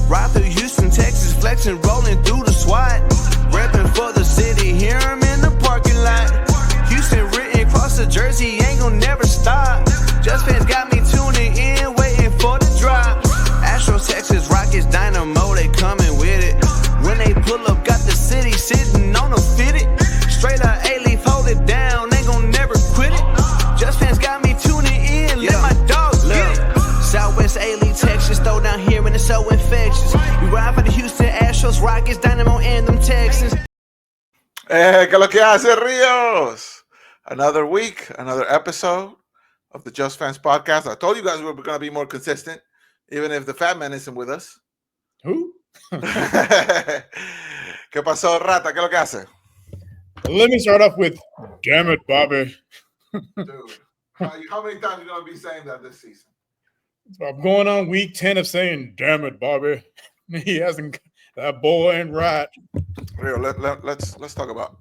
Ride through Houston, Texas, flexing, rolling through the SWAT. Repping for the city, hear 'em in the parking lot. Houston written across the jersey, ain't gon' never stop. Just fans got me tuning in, waiting for the drop. Astros, Texas, Rockets, Dynamo, they coming with it. When they pull up, got the city sitting on a fitted. Straight up A-Leaf, hold it down, ain't gon' never quit it. Just fans got me tuning in, let my dogs get it. Southwest A-Leaf, Texas, throw down here and it's so infectious. We ride for the Houston Astros, Rockets, Dynamo, and them Texans. ¿Qué es lo que hace, Rios? Another week, another episode of the Just Fans podcast. I told you guys we were going to be more consistent, even if the fat man isn't with us. Who? ¿Qué pasó, Rata? ¿Qué es lo que hace? Let me start off with, damn it, Bobby. Dude, how many times are you going to be saying that this season? So I'm going on week 10 of saying, damn it, Bobby. He hasn't, that boy ain't right. Rio, let's talk about.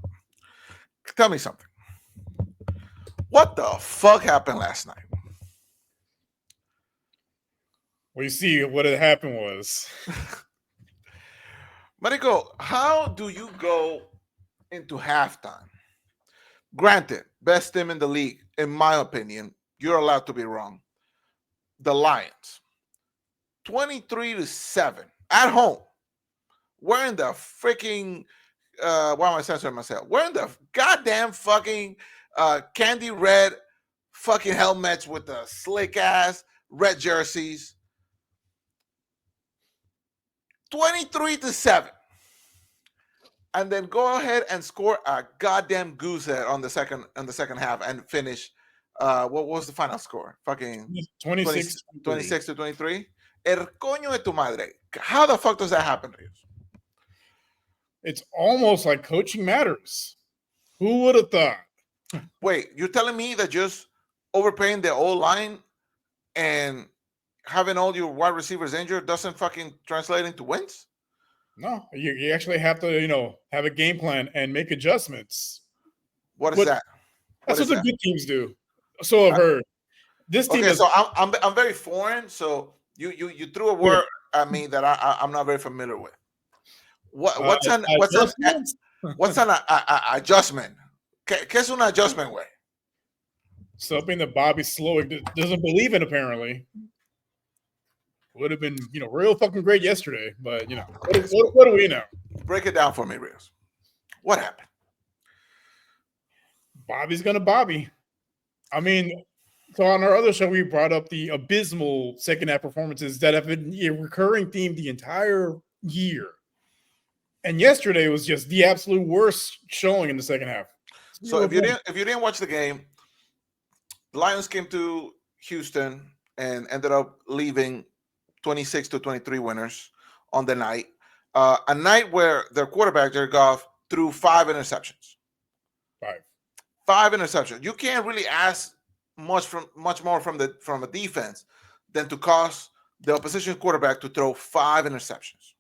Tell me something. What the fuck happened last night? Well, you see, what had happened was. Marico, how do you go into halftime? Granted, best team in the league, in my opinion, you're allowed to be wrong. The Lions, 23-7 at home. We're in the freaking, why am I censoring myself? We're in the goddamn fucking candy red fucking helmets with the slick ass red jerseys. 23-7. And then go ahead and score a goddamn goose head on the second half and finish. What was the final score? Fucking 26-23. El coño de tu madre. How the fuck does that happen, Rios? It's almost like coaching matters. Who would have thought? Wait, you're telling me that just overpaying the O-line and having all your wide receivers injured doesn't fucking translate into wins? No, you actually have to, have a game plan and make adjustments. What is that? That's what the good teams do. So I've heard. This team so I'm very foreign. So you threw a word at me that I'm not very familiar with. What's an adjustment? ¿Qué es un adjustment, way? Something that Bobby Slowick doesn't believe in, apparently. Would have been, real fucking great yesterday, but what do we know? Break it down for me, Rios. What happened? Bobby's gonna Bobby. I mean, so on our other show, we brought up the abysmal second half performances that have been a recurring theme the entire year. And yesterday was just the absolute worst showing in the second half. So if you didn't watch the game, the Lions came to Houston and ended up leaving 26-23 winners on the night. A night where their quarterback, Jared Goff, threw 5 interceptions. Five interceptions. You can't really ask much more from a defense than to cause the opposition quarterback to throw 5 interceptions.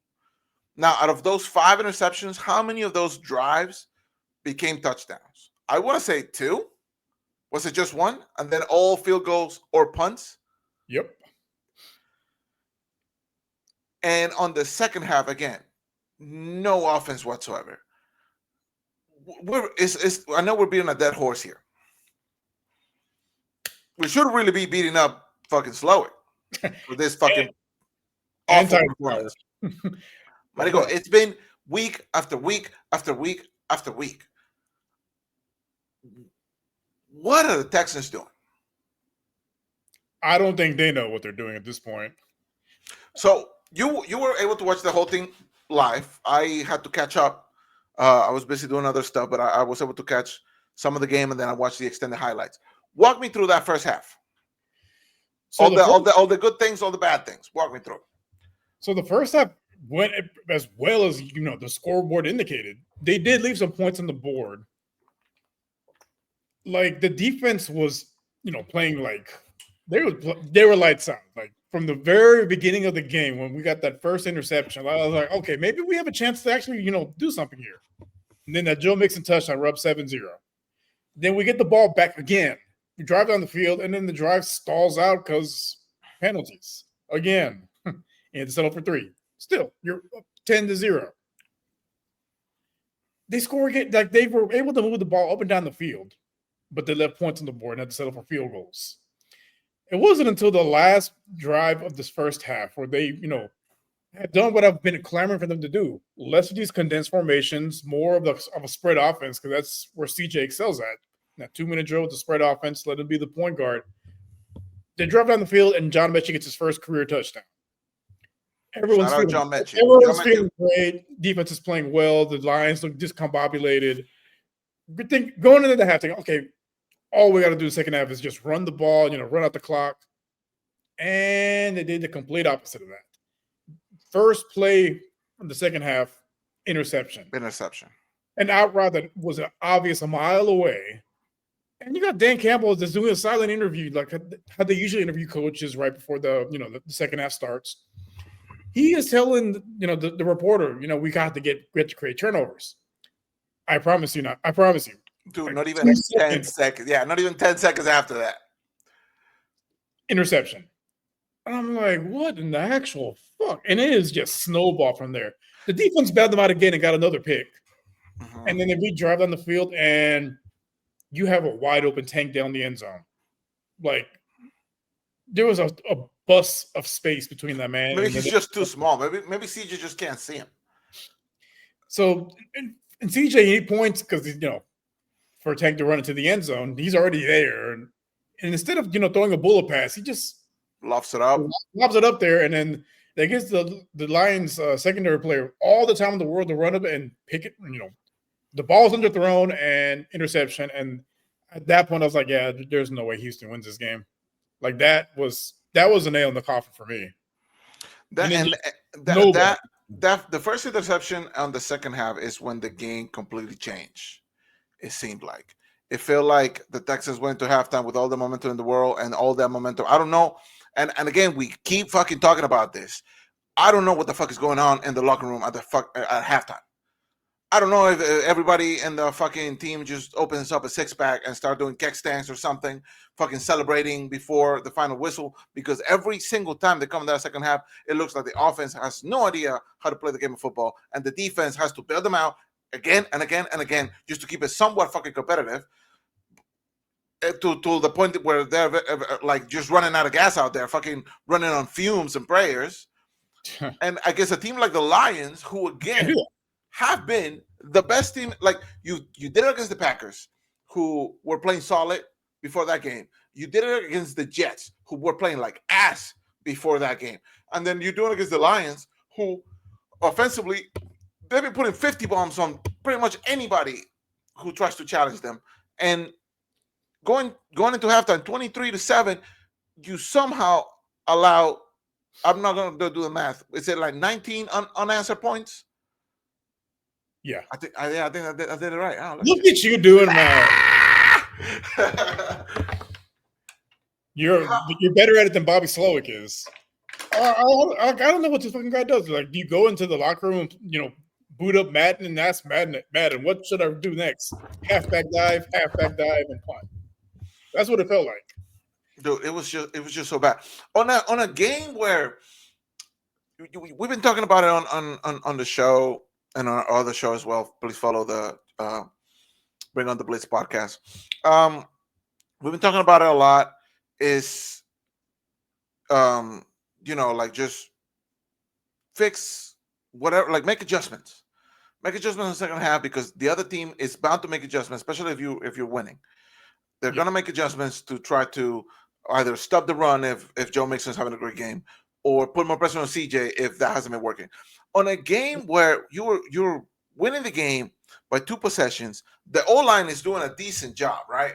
Now, out of those 5 interceptions, how many of those drives became touchdowns? I want to say 2. Was it just 1? And then all field goals or punts? Yep. And on the second half, again, no offense whatsoever. I know we're beating a dead horse here. We should really be beating up fucking Slowick for this fucking awful performance. Marico, it's been week after week after week after week. What are the Texans doing? I don't think they know what they're doing at this point. So you were able to watch the whole thing live. I had to catch up. I was busy doing other stuff, but I was able to catch some of the game, and then I watched the extended highlights. Walk me through that first half. So all the good things, all the bad things. Walk me through. So the first half went as well as the scoreboard indicated. They did leave some points on the board. Like the defense was, playing like they were lights out. Like from the very beginning of the game when we got that first interception, I was like, okay, maybe we have a chance to actually, do something here. And then that Joe Mixon touchdown, we're up 7-0. Then we get the ball back again. You drive down the field, and then the drive stalls out because penalties again. You had to settle for 3. Still, you're up 10-0. They score again. Like they were able to move the ball up and down the field, but they left points on the board and had to settle for field goals. It wasn't until the last drive of this first half where they, had done what I've been clamoring for them to do. Less of these condensed formations, more of a spread offense, because that's where CJ excels at. That 2-minute drill with the spread offense, let him be the point guard. They drove down the field, and John Mechie gets his first career touchdown. Everyone's feeling great. Defense is playing well. The Lions look discombobulated. Good thing going into the halftime, okay, all we got to do in the second half is just run the ball, run out the clock. And they did the complete opposite of that. First play in the second half, interception. An out route that was obvious a mile away. And you got Dan Campbell just doing a silent interview, like how they usually interview coaches right before the second half starts. He is telling the reporter, we got to get to create turnovers. I promise you not. I promise you. Dude, like not even 10 seconds. Yeah, not even 10 seconds after that. Interception. And I'm like, what in the actual fuck? And it is just snowball from there. The defense bailed them out again and got another pick. Mm-hmm. And then we drive down the field and you have a wide open tank down the end zone. Like, there was a bus of space between that man. Maybe he's just too small. Maybe CJ just can't see him. So, and CJ, he points because, for a tank to run into the end zone, he's already there. And instead of, throwing a bullet pass, he just lofts it up. Lobs it up there, and then that gives the Lions secondary player all the time in the world to run up and pick it. The ball's underthrown and interception. And at that point, I was like, yeah, there's no way Houston wins this game. Like that was a nail in the coffin for me. The first interception on the second half is when the game completely changed. It seemed like it felt like the Texans went to halftime with all the momentum in the world and all that momentum. I don't know. And again, we keep fucking talking about this. I don't know what the fuck is going on in the locker room at halftime. I don't know if everybody in the fucking team just opens up a 6-pack and start doing keg stands or something, fucking celebrating before the final whistle, because every single time they come in that second half, it looks like the offense has no idea how to play the game of football, and the defense has to bail them out again and again and again just to keep it somewhat fucking competitive, to the point where they're like just running out of gas out there, fucking running on fumes and prayers. And I guess a team like the Lions, who again have been the best team, like you did it against the Packers, who were playing solid before that game. You did it against the Jets, who were playing like ass before that game. And then you're doing it against the Lions, who offensively, they've been putting 50 bombs on pretty much anybody who tries to challenge them. And going into halftime, 23-7, you somehow allow, I'm not going to do the math. Is it like 19 unanswered points? Yeah. I think I did it right. Oh, look at you doing that. You're better at it than Bobby Slowick is. I don't know what this fucking guy does. Like, you go into the locker room, boot up Madden and ask Madden, what should I do next? Halfback dive, and punt. That's what it felt like. Dude, it was just so bad. On a game where we've been talking about it on the show and on our other show as well. Please follow the Bring on the Blitz podcast. We've been talking about it a lot. Is like just fix whatever, like make adjustments. Make adjustments in the second half, because the other team is bound to make adjustments, especially if you're winning. They're gonna make adjustments to try to either stop the run if Joe Mixon's having a great game, or put more pressure on CJ if that hasn't been working. On a game where you're winning the game by 2 possessions, the O-line is doing a decent job, right?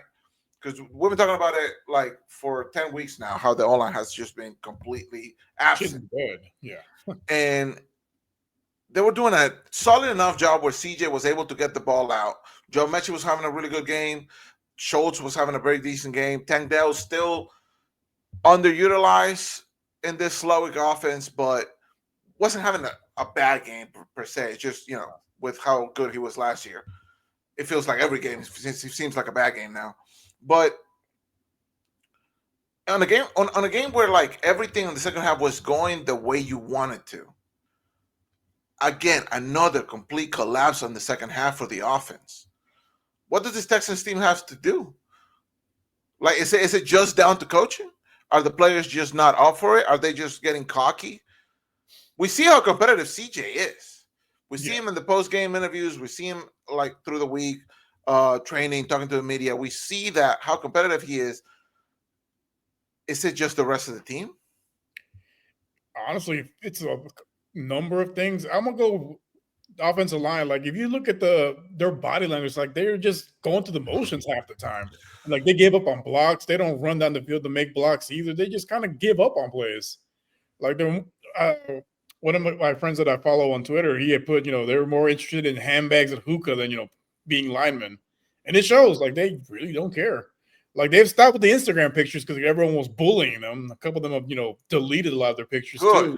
Because we've been talking about it like for 10 weeks now, how the O-line has just been completely absent. Good. Yeah. And they were doing a solid enough job where CJ was able to get the ball out. Joe Mechie was having a really good game. Schultz was having a very decent game. Tank Dell still underutilized in this Slowick offense, but wasn't having a bad game per se. It's just, with how good he was last year, it feels like every game seems like a bad game now. But on a game where like everything in the second half was going the way you wanted to. Again, another complete collapse on the second half for the offense. What does this Texans team have to do? Like, is it just down to coaching? Are the players just not up for it? Are they just getting cocky? We see how competitive CJ is. We see him in the post-game interviews. We see him like through the week, training, talking to the media. We see that how competitive he is. Is it just the rest of the team? Honestly, it's a number of things. I'm gonna go offensive line. Like, if you look at their body language, like they're just going through the motions half the time. Like, they gave up on blocks. They don't run down the field to make blocks either. They just kind of give up on plays. Like, one of my friends that I follow on Twitter, he had put, they were more interested in handbags and hookah than, being linemen. And it shows, like, they really don't care. Like, they've stopped with the Instagram pictures because everyone was bullying them. A couple of them have, deleted a lot of their pictures too.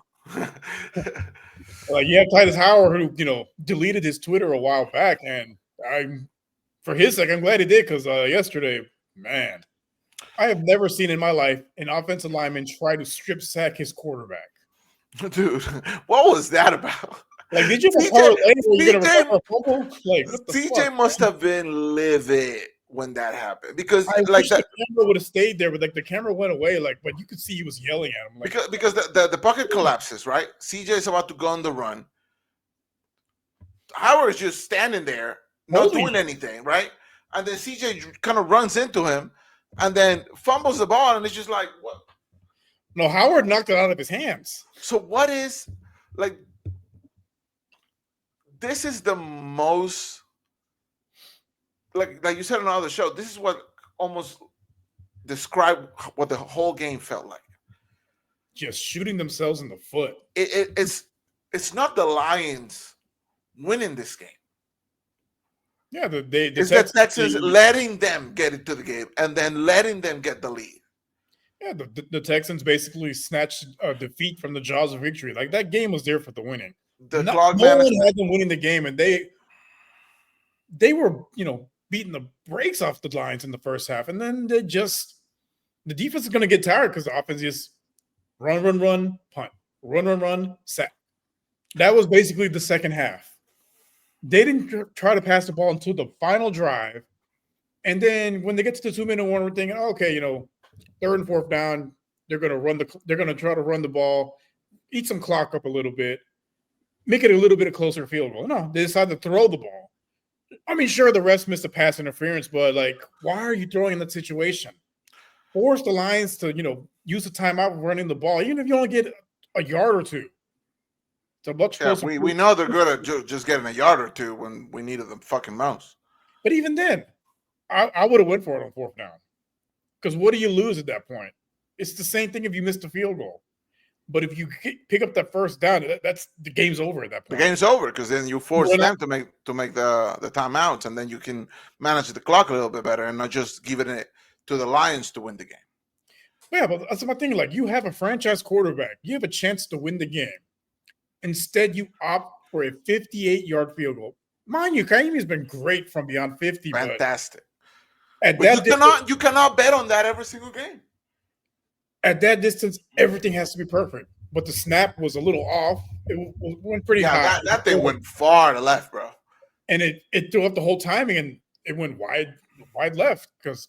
Like, you have Titus Howard who, deleted his Twitter a while back. And for his sake, I'm glad he did, because yesterday, man, I have never seen in my life an offensive lineman try to strip sack his quarterback. Dude, what was that about? Like, did you CJ CJ must have been livid when that happened, because I like wish the camera would have stayed there, but like the camera went away, like, but you could see he was yelling at him. Like, because the pocket collapses, right? CJ is about to go on the run. Howard is just standing there, not doing anything, right? And then CJ kind of runs into him and then fumbles the ball, and it's just like, what? No, Howard knocked it out of his hands. So what is, like, this is the most, like you said on another show, this is what almost described what the whole game felt like. Just shooting themselves in the foot. It's not the Lions winning this game. Yeah, the Texans letting them get into the game and then letting them get the lead. Yeah, the Texans basically snatched a defeat from the jaws of victory. Like, that game was there for the winning. No one had them winning the game, and they were, beating the brakes off the Lions in the first half, and then the defense is going to get tired because the offense just run, punt, run, sack. That was basically the second half. They didn't try to pass the ball until the final drive, and then when they get to the 2-minute warning, we're thinking, okay, third and fourth down, they're going to try to run the ball, eat some clock up a little bit, make it a little bit closer field goal. No, they decided to throw the ball. I mean, sure, the refs missed a pass interference, but like, why are you throwing in that situation? Force the Lions to, use the timeout running the ball, even if you only get a yard or two. It's a much closer. We know they're good at just getting a yard or two when we needed them fucking most. But even then, I would have went for it on fourth down. Because what do you lose at that point? It's the same thing if you missed a field goal. But if you pick up that first down, that's the game's over at that point. The game's over, because then you force them to make the timeouts, and then you can manage the clock a little bit better and not just give it to the Lions to win the game. Yeah, but that's my thing. Like, you have a franchise quarterback. You have a chance to win the game. Instead, you opt for a 58-yard field goal. Mind you, Kaimi's been great from beyond 50. Fantastic. But you cannot bet on that every single game. At that distance, everything has to be perfect. But the snap was a little off. It went pretty high. That thing went far to left, bro. And it threw up the whole timing, and it went wide left, because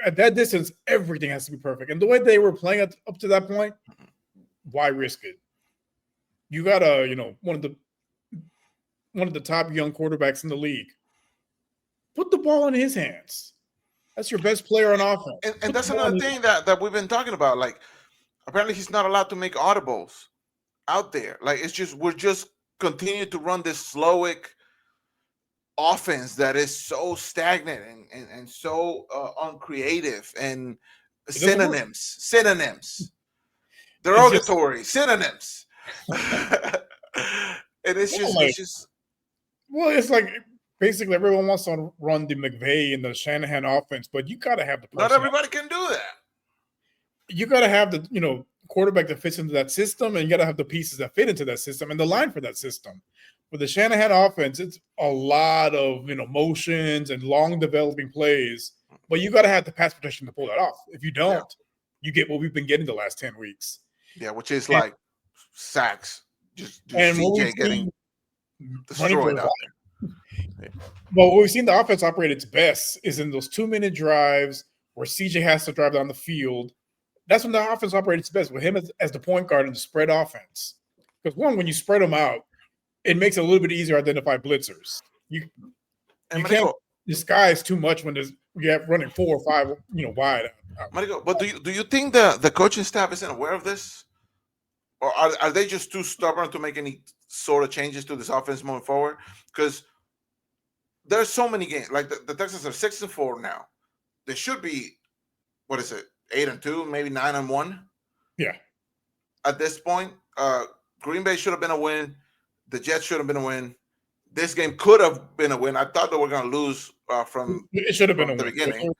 at that distance, everything has to be perfect. And the way they were playing up to that point, why risk it? You got one of the top young quarterbacks in the league. Put the ball in his hands. That's your best player on offense. And that's another thing that we've been talking about. Like, apparently he's not allowed to make audibles out there. Like, we're just continuing to run this slowic offense that is so stagnant and so uncreative, and synonyms, derogatory synonyms. And it's just well, it's like basically everyone wants to run the McVay and the Shanahan offense, but you got to have the not everybody can do that. You got to have the quarterback that fits into that system, and you got to have the pieces that fit into that system and the line for that system. With the Shanahan offense, it's a lot of motions and long developing plays, but you got to have the pass protection to pull that off. If you don't, you get what we've been getting the last 10 weeks. Yeah, which is like sacks. Just And CJ getting destroyed out there. Well, what we've seen the offense operate its best is in those 2-minute drives where CJ has to drive down the field. That's when the offense operates its best with him as the point guard in the spread offense. Because when you spread them out, it makes it a little bit easier to identify blitzers. You can't disguise too much when you have running 4 or 5, wide. But do you think the coaching staff isn't aware of this, or are they just too stubborn to make any sort of changes to this offense moving forward? Because there's so many games. Like the Texans are 6-4 now. They should be, 8-2, maybe 9-1. Yeah. At this point, Green Bay should have been a win. The Jets should have been a win. This game could have been a win. I thought they were going to lose from it should have been a the win. beginning.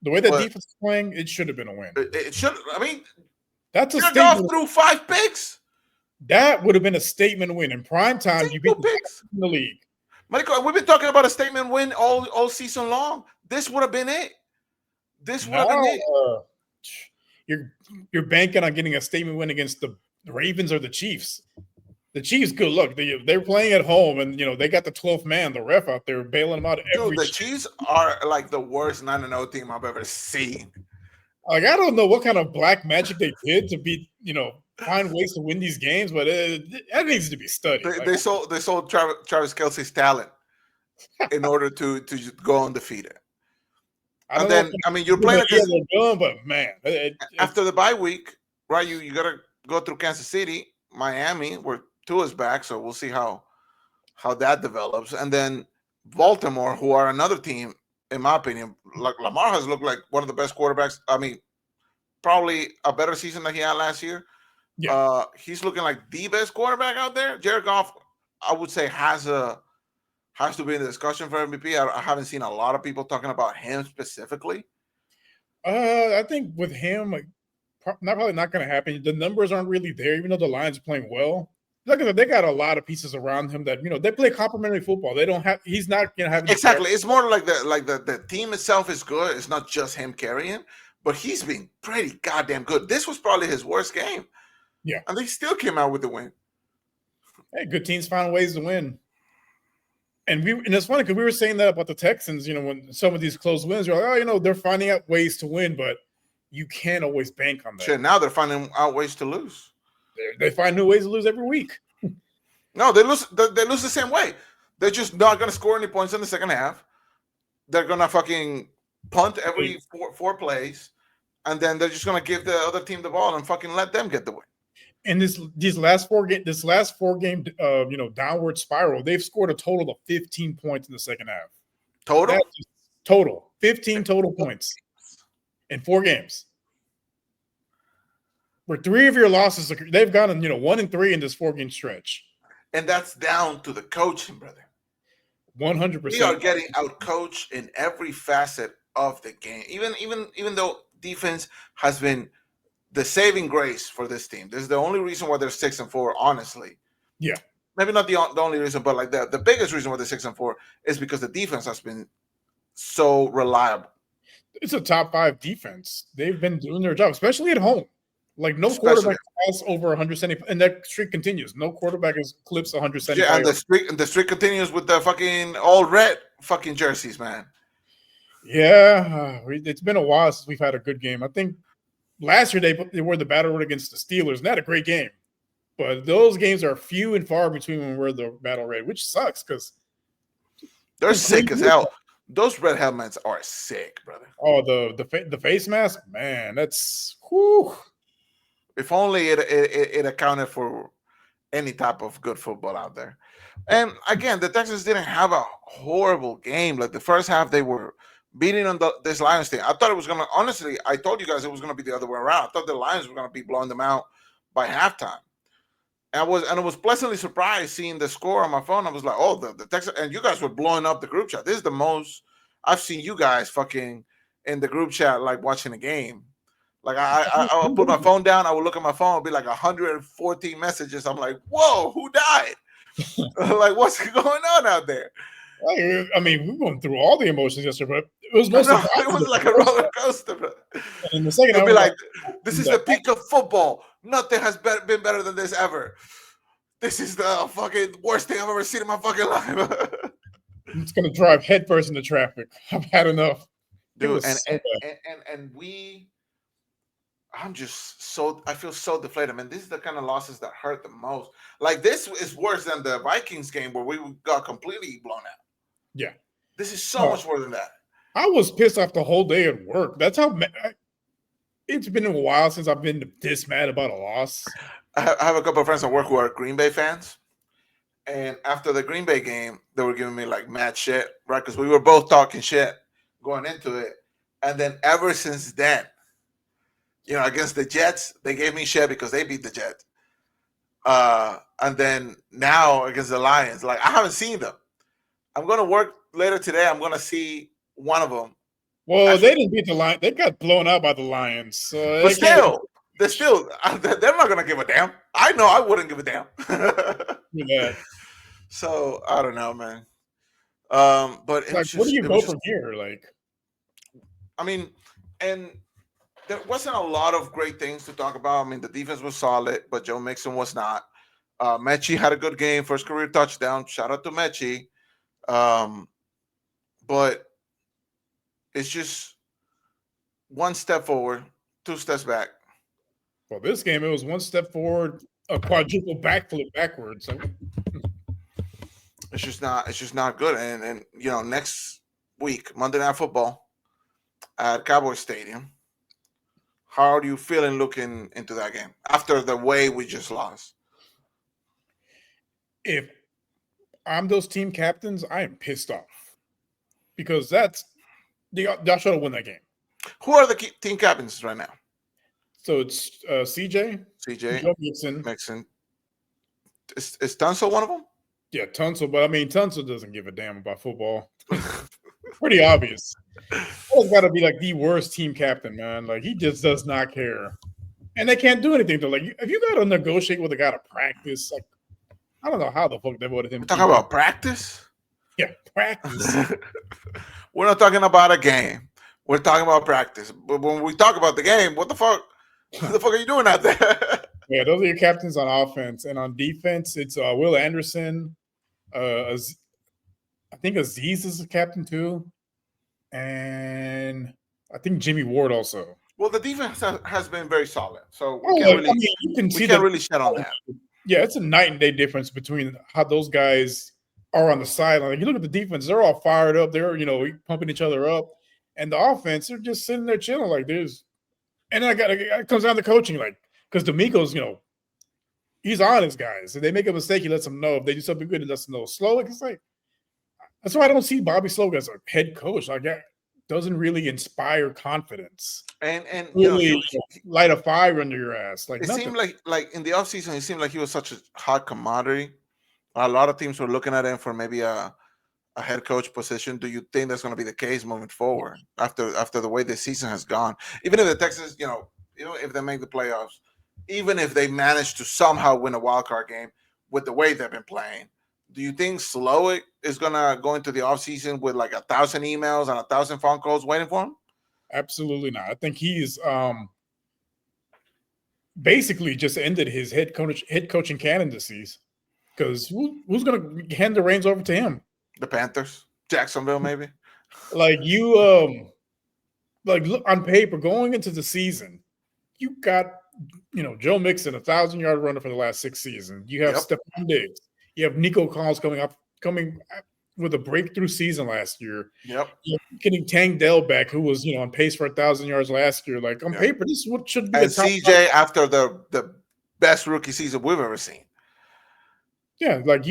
The way that defense is playing, it should have been a win. It should. I mean, that's a statement. Through 5 picks. That would have been a statement win in prime time. You beat the picks in the league. Michael, we've been talking about a statement win all season long. This would have been it. This would have been it. You're banking on getting a statement win against the Ravens or the Chiefs. The Chiefs, good luck. They're playing at home, and they got the 12th man, the ref out there bailing them out. The Chiefs are like the worst 9-0 team I've ever seen. Like, I don't know what kind of black magic they did to be, find ways to win these games, but that needs to be studied. They sold Travis Kelce's talent in order to go undefeated. And then, you're playing against. But man, after the bye week, right? You got to go through Kansas City, Miami, where Tua's back, so we'll see how that develops, and then Baltimore, who are another team, in my opinion. Like Lamar has looked like one of the best quarterbacks. I mean, probably a better season than he had last year. Yeah. He's looking like the best quarterback out there. Jared Goff, I would say, has to be in the discussion for MVP. I haven't seen a lot of people talking about him specifically. I think with him, probably not going to happen. The numbers aren't really there, even though the Lions are playing well. Look at that; they got a lot of pieces around him that they play complementary football. They don't have. He's not going to have exactly. It's more like the team itself is good. It's not just him carrying, but he's been pretty goddamn good. This was probably his worst game. Yeah, and they still came out with the win. Hey, good teams find ways to win. And it's funny because we were saying that about the Texans, when some of these close wins, you're like, they're finding out ways to win, but you can't always bank on that. Shit, now they're finding out ways to lose. They find new ways to lose every week. No, they lose the same way. They're just not going to score any points in the second half. They're going to fucking punt every four plays, and then they're just going to give the other team the ball and fucking let them get the win. And this last four game downward spiral, they've scored a total of 15 points in the second half. Total 15 total points in 4 games. Where 3 of your losses, they've gone 1-3 in this 4-game stretch. And that's down to the coaching, brother. 100%. We are getting out coached in every facet of the game. Even though defense has been the saving grace for this team. This is the only reason why they're 6-4, honestly. Yeah. Maybe not the only reason, but like the biggest reason why they're 6-4 is because the defense has been so reliable. It's a top 5 defense. They've been doing their job, especially at home. Like quarterback has over 170, and that streak continues. No quarterback has clips 170. Yeah, and the streak continues with the fucking all red fucking jerseys, man. Yeah, it's been a while since we've had a good game. I think last year they were the battle road against the Steelers, and they had a great game. But those games are few and far between when we're the battle red, which sucks because they're sick as hell. Those red helmets are sick, brother. Oh, the face mask, man, that's whew. If only it accounted for any type of good football out there. And again, the Texans didn't have a horrible game. Like the first half, they were beating on this Lions team. I thought it was going to, honestly, I told you guys it was going to be the other way around. I thought the Lions were going to be blowing them out by halftime. And I was pleasantly surprised seeing the score on my phone. I was like, oh, the Texans, and you guys were blowing up the group chat. This is the most I've seen you guys fucking in the group chat, like watching a game. Like I'll put my phone down. I will look at my phone. It'll be like 114 messages. I'm like, whoa, who died? Like, what's going on out there? I mean, we went through all the emotions yesterday, but It was mostly it was like a roller coaster. Bro. And in the second, It'll be like, like, this is the peak of football. Nothing has been better than this ever. This is the fucking worst thing I've ever seen in my fucking life. it's gonna drive headfirst into traffic. I've had enough. Dude, and I feel so deflated. I mean, this is the kind of losses that hurt the most. Like, this is worse than the Vikings game where we got completely blown out. Yeah. This is so much worse than that. I was pissed off the whole day at work. That's how it's been a while since I've been this mad about a loss. I have a couple of friends at work who are Green Bay fans. And after the Green Bay game, they were giving me like mad shit, right? Because we were both talking shit going into it. And then ever since then, against the Jets, they gave me shit because they beat the Jets. And then now against the Lions, like, I haven't seen them. I'm going to work later today. I'm going to see one of them. Well, they didn't beat the Lions. They got blown out by the Lions. So but they're not going to give a damn. I know I wouldn't give a damn. Yeah. So I don't know, man. But like, what do you go from here? Like, I mean, and there wasn't a lot of great things to talk about. I mean, the defense was solid, but Joe Mixon was not. Mechie had a good game, first career touchdown. Shout out to Mechie. But it's just one step forward, two steps back. Well, this game, it was one step forward, a quadruple backflip backwards. So. It's just not good. And next week, Monday Night Football at Cowboys Stadium. How are you feeling looking into that game after the way we just lost? If I'm those team captains, I am pissed off because y'all should have won that game. Who are the team captains right now? So it's CJ, Joe Mixon. Is Tunsil one of them? Yeah, Tunsil. But I mean, Tunsil doesn't give a damn about football. Pretty obvious. He's got to be like the worst team captain, man. Like, he just does not care, and they can't do anything to, like, if you got to negotiate with a guy to practice, like, I don't know how the fuck they voted him. Talking about practice? Yeah, practice. We're not talking about a game. We're talking about practice. But when we talk about the game, what the fuck? What the fuck are you doing out there? Yeah, those are your captains on offense, and on defense, it's Will Anderson. I think Aziz is the captain too, and I think Jimmy Ward also. Well, the defense has been very solid, so you can see really shed on that. Yeah, it's a night and day difference between how those guys are on the sideline. Like, you look at the defense; they're all fired up. They're pumping each other up, and the offense, they're just sitting there chilling. Like, and then it comes down to coaching, like, because D'Amico's, he's on his guys. If they make a mistake, he lets them know. If they do something good, he lets them know. Slow, it's like, that's why I don't see Bobby Slow as a head coach. Like, that doesn't really inspire confidence. And really light a fire under your ass. Like, it nothing. seemed like in the offseason, it seemed like he was such a hot commodity. A lot of teams were looking at him for maybe a head coach position. Do you think that's going to be the case moving forward after the way this season has gone? Even if the Texans, if they make the playoffs, even if they manage to somehow win a wild card game with the way they've been playing, do you think Slowick is going to go into the offseason with like 1,000 emails and 1,000 phone calls waiting for him? Absolutely not. I think he's basically just ended his head coaching candidacies, because who's going to hand the reins over to him? The Panthers, Jacksonville, maybe. Like, you, look on paper going into the season, you got Joe Mixon, 1,000-yard runner for the last 6 seasons. You have Stephon Diggs. You have Nico Collins coming with a breakthrough season last year. Yep. You're getting Tank Dell back, who was on pace for 1,000 yards last year. Like, on paper, this is what should be. And CJ after the best rookie season we've ever seen. Yeah, like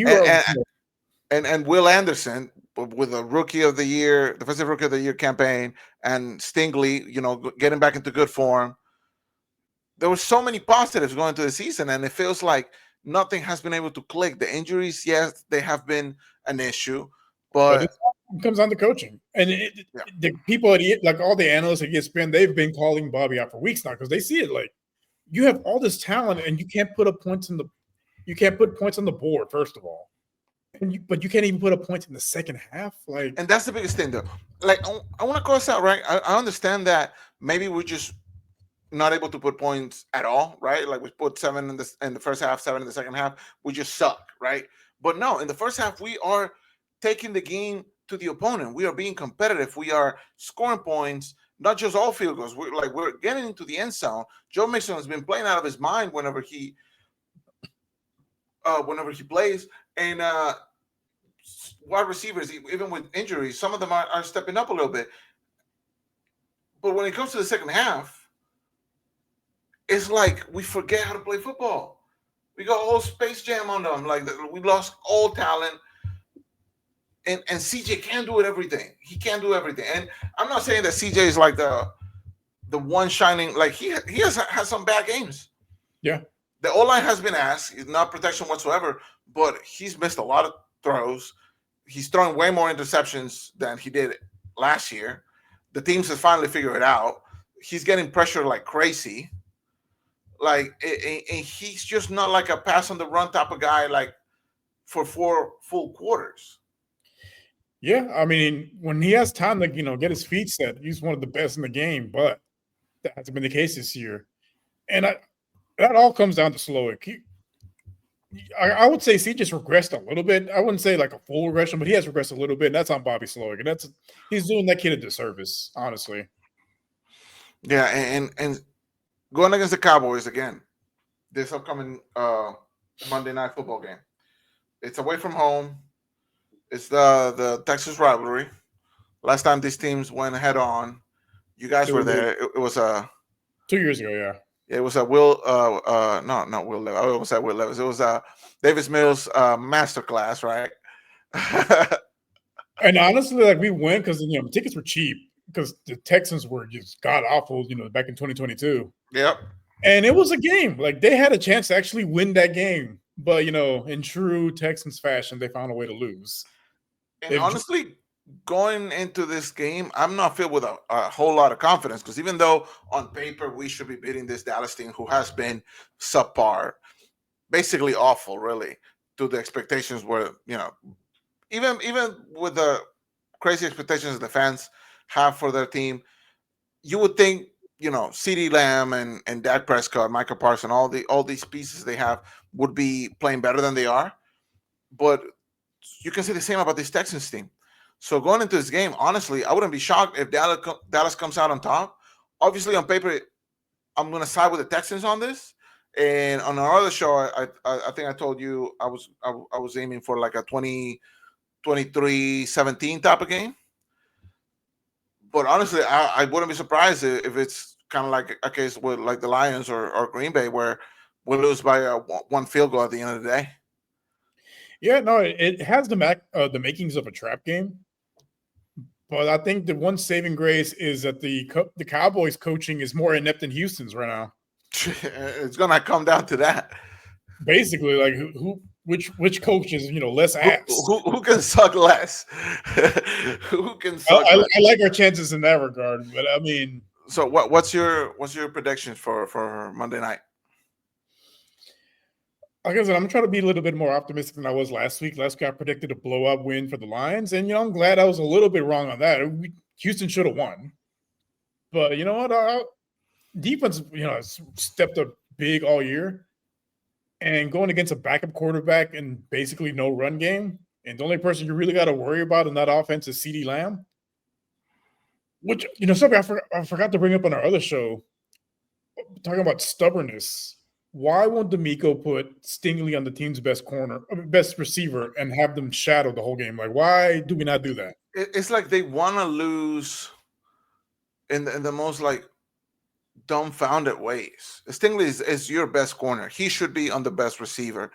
and Will Anderson with a rookie of the year, defensive rookie of the year campaign, and Stingley, getting back into good form. There were so many positives going into the season, and it feels like nothing has been able to click. The injuries, yes, they have been an issue, but it comes down to coaching. And the people like all the analysts at ESPN, they've been calling Bobby out for weeks now, because they see it like, you have all this talent and you can't put points on the board, first of all. But you can't even put up points in the second half. Like, And that's the biggest thing, though. Like, I want to call this out, right? I understand that maybe we're just not able to put points at all, right? Like we put 7 in the first half, 7 in the second half. We just suck, right? But no, in the first half, we are taking the game to the opponent. We are being competitive. We are scoring points, not just all field goals. We're getting into the end zone. Joe Mixon has been playing out of his mind whenever he plays, and wide receivers, even with injuries, some of them are stepping up a little bit. But when it comes to the second half, it's like we forget how to play football. We got all Space Jam on them. Like we lost all talent. And CJ can't do everything. He can't do everything. And I'm not saying that CJ is like the one shining. Like he has some bad games. yeah. The O-line has been asked. He's not protection whatsoever, but he's missed a lot of throws. He's thrown way more interceptions than he did last year. The teams have finally figured it out. He's getting pressure like crazy. Like, and he's just not like a pass on the run type of guy, like for 4 full quarters. Yeah, I mean, when he has time to get his feet set, he's one of the best in the game. But that hasn't been the case this year, and that all comes down to Slowick. I would say he just regressed a little bit. I wouldn't say like a full regression, but he has regressed a little bit. And that's on Bobby Slowick, and he's doing that kid a disservice, honestly. Yeah, and going against the Cowboys again, this upcoming Monday Night Football game. It's away from home. It's the Texas rivalry. Last time these teams went head on, you guys were there. It was 2 years ago, yeah. It was a Will, not Will Levis. I almost said Will Levis. It was a Davis Mills masterclass, right? And honestly, like we went because tickets were cheap because the Texans were just god awful, back in 2022. Yep. And it was a game. Like they had a chance to actually win that game, but in true Texans fashion, they found a way to lose. And honestly, going into this game, I'm not filled with a whole lot of confidence because even though on paper we should be beating this Dallas team who has been subpar, basically awful, really, to the expectations were, even with the crazy expectations the fans have for their team, you would think, CeeDee Lamb and Dak Prescott, Michael Parsons, all these pieces they have would be playing better than they are. But you can say the same about this Texans team. So going into this game, honestly, I wouldn't be shocked if Dallas comes out on top. Obviously, on paper, I'm going to side with the Texans on this. And on our other show, I think I told you I was aiming for like a 23-17 type of game. But honestly, I wouldn't be surprised if it's kind of like a case with like the Lions or Green Bay where we'll lose by one field goal at the end of the day. Yeah, no, it has the makings of a trap game. But I think the one saving grace is that the Cowboys coaching is more inept than Houston's right now. It's gonna come down to that. Basically, like which coach is less ass? Who can suck less? Who can suck? I like our chances in that regard, but I mean. So what's your prediction for Monday night? Like I said, I'm trying to be a little bit more optimistic than I was last week. Last week I predicted a blow-up win for the Lions, and I'm glad I was a little bit wrong on that. Houston should have won, but you know what? Our defense, has stepped up big all year, and going against a backup quarterback and basically no run game, and the only person you really got to worry about in that offense is CeeDee Lamb. Which something I forgot to bring up on our other show, talking about stubbornness. Why won't D'Amico put Stingley on the team's best receiver, and have them shadow the whole game? Like, why do we not do that? It's like they want to lose in the most like dumbfounded ways. Stingley is your best corner. He should be on the best receiver.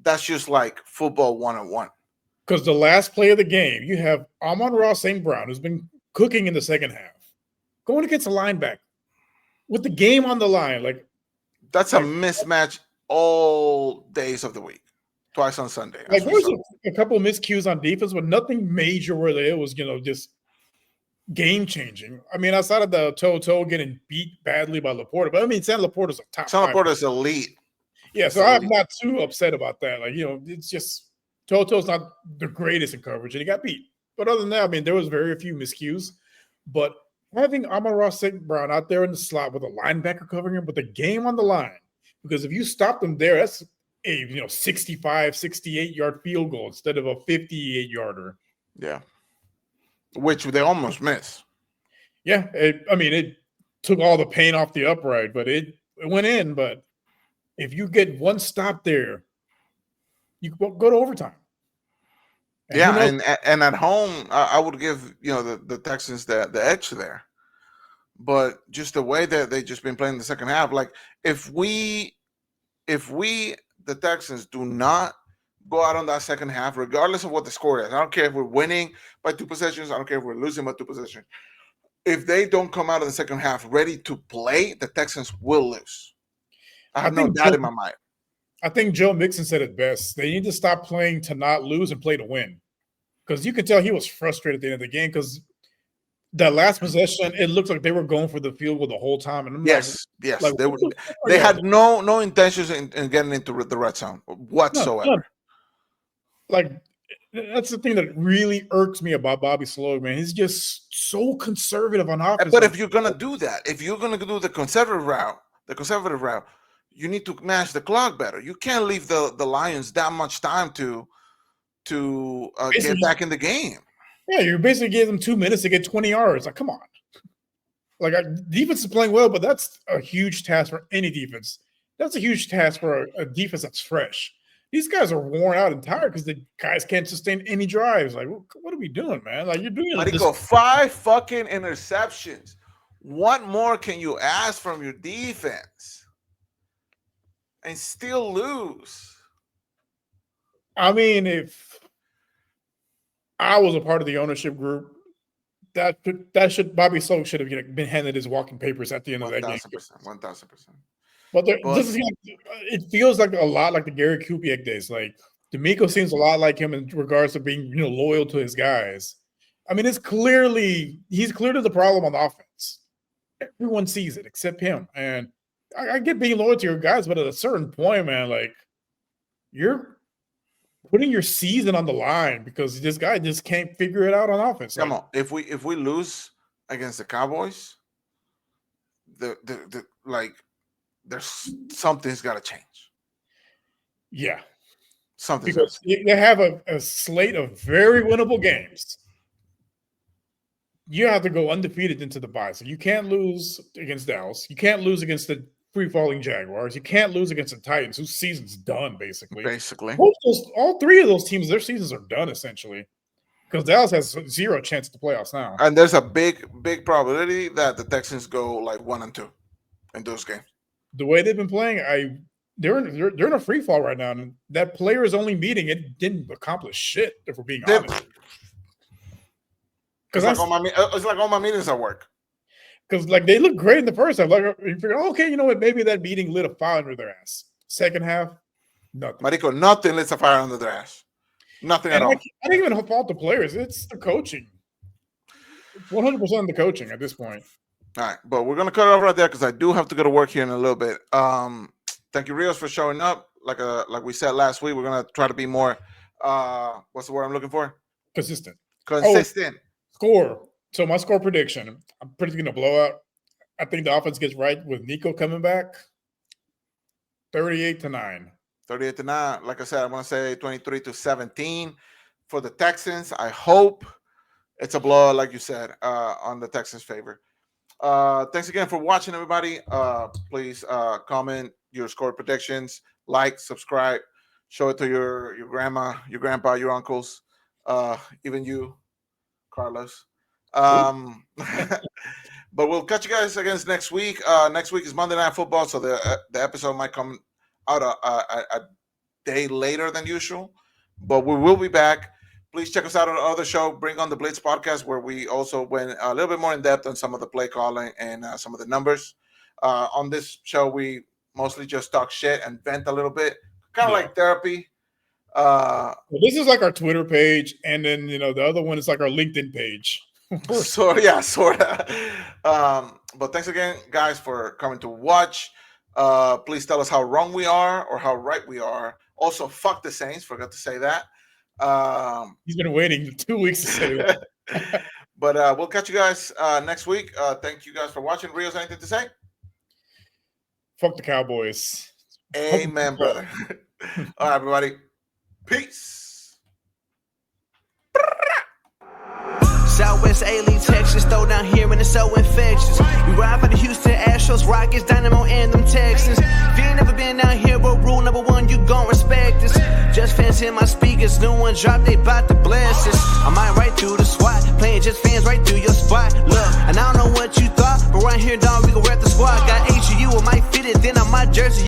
That's just like football 101. Because the last play of the game, you have Amon-Ra St. Brown, who's been cooking in the second half, going against a linebacker with the game on the line. Like, that's a mismatch all days of the week, twice on Sunday. Like, there was a couple of miscues on defense, but nothing major where it was, just game changing. I mean, outside of the toe getting beat badly by Laporta, but I mean, Sam Laporta's a top. Sam Laporta's elite. Yeah, so I'm not too upset about that. Like, it's just Toto's not the greatest in coverage, and he got beat. But other than that, I mean, there was very few miscues. But having Amon-Ra St. Brown out there in the slot with a linebacker covering him, with the game on the line, because if you stop them there, that's a 65, 68-yard field goal instead of a 58-yarder. Yeah. Which they almost missed. Yeah, it took all the pain off the upright, but it went in. But if you get one stop there, you can go to overtime. And and at home, I would give the Texans the edge there. But just the way that they just been playing the second half, like if we the Texans do not go out on that second half, regardless of what the score is. I don't care if we're winning by 2 possessions. I don't care if we're losing by 2 possessions. If they don't come out of the second half ready to play, the Texans will lose. I have no doubt in my mind. I think Joe Mixon said it best. They need to stop playing to not lose and play to win. Because you could tell he was frustrated at the end of the game because that last possession, it looked like they were going for the field goal the whole time. And I'm yes. They had no intentions in getting into the red zone whatsoever. None. Like, that's the thing that really irks me about Bobby Sloan, man. He's just so conservative on offense. But if you're gonna do that, if you're gonna do the conservative route, you need to match the clock better. You can't leave the Lions that much time to get back in the game. Yeah, you basically gave them 2 minutes to get 20 yards. Like, come on. Like, defense is playing well, but that's a huge task for any defense. That's a huge task for a defense that's fresh. These guys are worn out and tired because the guys can't sustain any drives. Like, what are we doing, man? Like, you're doing Marico, 5 fucking interceptions. What more can you ask from your defense? And still lose. I mean, if I was a part of the ownership group, Bobby Sloan should have been handed his walking papers at the end of that game. 1,000%. But it feels like a lot like the Gary Kubiak days. Like D'Amico seems a lot like him in regards to being loyal to his guys. I mean, he's clearly the problem on the offense. Everyone sees it except him. And I get being loyal to your guys, but at a certain point, man, like you're putting your season on the line because this guy just can't figure it out on offense. Come on, if we lose against the Cowboys, there's something's got to change. Yeah, because they have a slate of very winnable games. You have to go undefeated into the bye, so you can't lose against Dallas. You can't lose against the free-falling Jaguars. You can't lose against the Titans, whose season's done, basically. All 3 of those teams, their seasons are done, essentially. Because Dallas has 0 chance at the playoffs now. And there's a big probability that the Texans go like 1-2 in those games. The way they've been playing, they're in a free fall right now. And that players only meeting, it didn't accomplish shit, if we're being honest. It's like all my meetings at work. Because like they look great in the first half. Like you figure, okay, you know what? Maybe that meeting lit a fire under their ass. Second half, nothing. Marico, nothing lit a fire under their ass. Nothing at all. I don't even fault the players. It's the coaching. 100% the coaching at this point. All right, but we're gonna cut it off right there because I do have to go to work here in a little bit. Thank you, Rios, for showing up. Like we said last week, we're gonna try to be more. What's the word I'm looking for? Consistent. Score. So my score prediction, I'm predicting a blowout. I think the offense gets right with Nico coming back. 38-9. 38-9. Like I said, I want to say 23-17 for the Texans. I hope it's a blowout, like you said, on the Texans' favor. Thanks again for watching, everybody. Please comment your score predictions, like, subscribe, show it to your grandma, your grandpa, your uncles, even you, Carlos. But we'll catch you guys again next week. Next week is Monday Night Football, so the episode might come out a day later than usual, but we will be back. Please check us out on our other show, Bring on the Blitz podcast, where we also went a little bit more in depth on some of the play calling and some of the numbers. On this show, we mostly just talk shit and vent a little bit, kind of like therapy. This is like our Twitter page, and then the other one is like our LinkedIn page. Sort of. But thanks again, guys, for coming to watch. Please tell us how wrong we are or how right we are. Also, fuck the Saints. Forgot to say that. He's been waiting 2 weeks to say that. But we'll catch you guys next week. Thank you guys for watching. Rios, anything to say? Fuck the Cowboys. Amen, brother. All right, everybody. Peace. Southwest A-League, Texas, throw down here and it's so infectious. We ride for the Houston Astros, Rockets, Dynamo, and them Texans. If you ain't never been down here, well, rule number one, you gon' respect us. Just fans in my speakers, new one drop, they bout to bless us. I might right through the SWAT, playing just fans right through your spot. Look, and I don't know what you thought, but right here, dog, we gon' rep the squad. Got HU, I might fit it, then on my jersey.